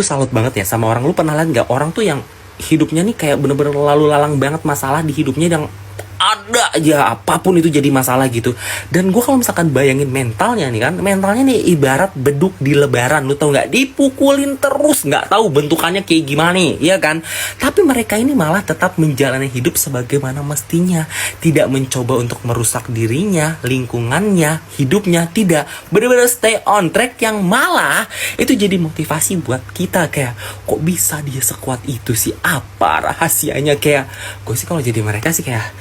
Salut banget ya sama orang. Lu pernah lihat nggak orang tuh yang hidupnya nih kayak bener-bener lalu lalang banget masalah di hidupnya, yang ada aja apapun itu jadi masalah gitu. Dan gue kalau misalkan bayangin mentalnya nih kan, mentalnya nih ibarat beduk di lebaran, lu tau nggak, dipukulin terus, nggak tahu bentukannya kayak gimana nih, ya kan. Tapi mereka ini malah tetap menjalani hidup sebagaimana mestinya, tidak mencoba untuk merusak dirinya, lingkungannya, hidupnya, tidak, bener-bener stay on track, yang malah itu jadi motivasi buat kita. Kayak kok bisa dia sekuat itu sih, apa rahasianya. Kayak gue sih kalau jadi mereka sih kayak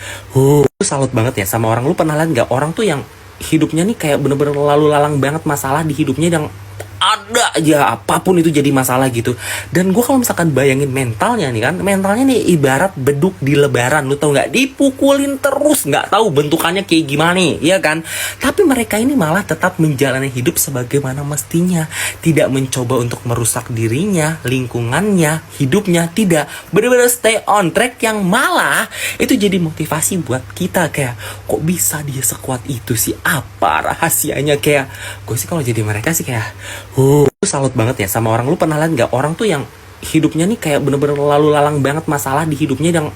salut banget ya sama orang. Lu pernah lihat nggak orang tuh yang hidupnya nih kayak bener-bener lalu lalang banget masalah di hidupnya, yang ada aja apapun itu jadi masalah gitu. Dan gue kalau misalkan bayangin mentalnya nih kan, mentalnya nih ibarat beduk di lebaran, lu tau nggak, dipukulin terus, nggak tahu bentukannya kayak gimana nih, ya kan. Tapi mereka ini malah tetap menjalani hidup sebagaimana mestinya, tidak mencoba untuk merusak dirinya, lingkungannya, hidupnya, tidak, bener-bener stay on track, yang malah itu jadi motivasi buat kita. Kayak kok bisa dia sekuat itu sih, apa rahasianya. Kayak gue sih kalau jadi mereka sih kayak salut banget ya sama orang. Lu pernah lihat nggak orang tuh yang hidupnya nih kayak bener-bener lalu lalang banget masalah di hidupnya, yang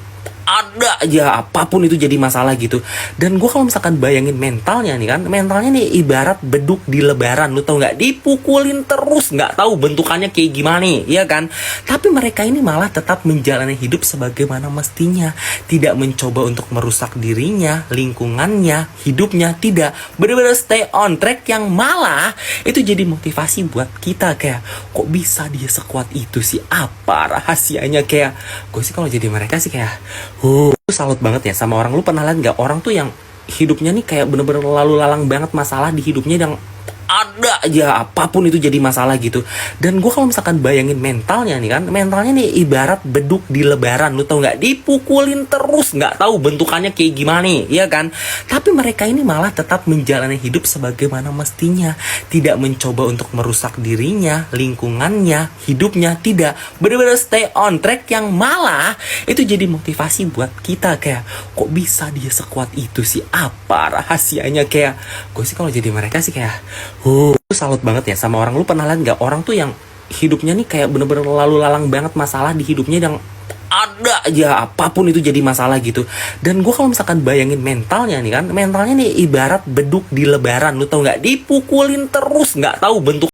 ada aja apapun itu jadi masalah gitu. Dan gue kalau misalkan bayangin mentalnya nih kan, mentalnya nih ibarat beduk di lebaran, lu tau nggak, dipukulin terus, nggak tahu bentukannya kayak gimana nih, ya kan. Tapi mereka ini malah tetap menjalani hidup sebagaimana mestinya, tidak mencoba untuk merusak dirinya, lingkungannya, hidupnya, tidak, bener-bener stay on track, yang malah itu jadi motivasi buat kita. Kayak kok bisa dia sekuat itu sih, apa rahasianya. Kayak gue sih kalau jadi mereka sih kayak salut banget ya sama orang. Lu pernah lihat nggak orang tuh yang hidupnya nih kayak bener-bener lalu lalang banget masalah di hidupnya, yang ada aja apapun itu jadi masalah gitu. Dan gue kalau misalkan bayangin mentalnya nih kan, mentalnya nih ibarat beduk di lebaran, lu tau nggak, dipukulin terus, nggak tahu bentukannya kayak gimana nih, ya kan. Tapi mereka ini malah tetap menjalani hidup sebagaimana mestinya, tidak mencoba untuk merusak dirinya, lingkungannya, hidupnya, tidak, bener-bener stay on track, yang malah itu jadi motivasi buat kita. Kayak kok bisa dia sekuat itu sih, apa rahasianya. Kayak gue sih kalau jadi mereka sih kayak salut banget ya sama orang. Lu pernah lihat nggak orang tuh yang hidupnya nih kayak bener-bener lalu lalang banget masalah di hidupnya, yang ada aja apapun itu jadi masalah gitu. Dan gue kalau misalkan bayangin mentalnya nih kan, mentalnya nih ibarat beduk di lebaran, lu tau nggak, dipukulin terus, nggak tahu bentuk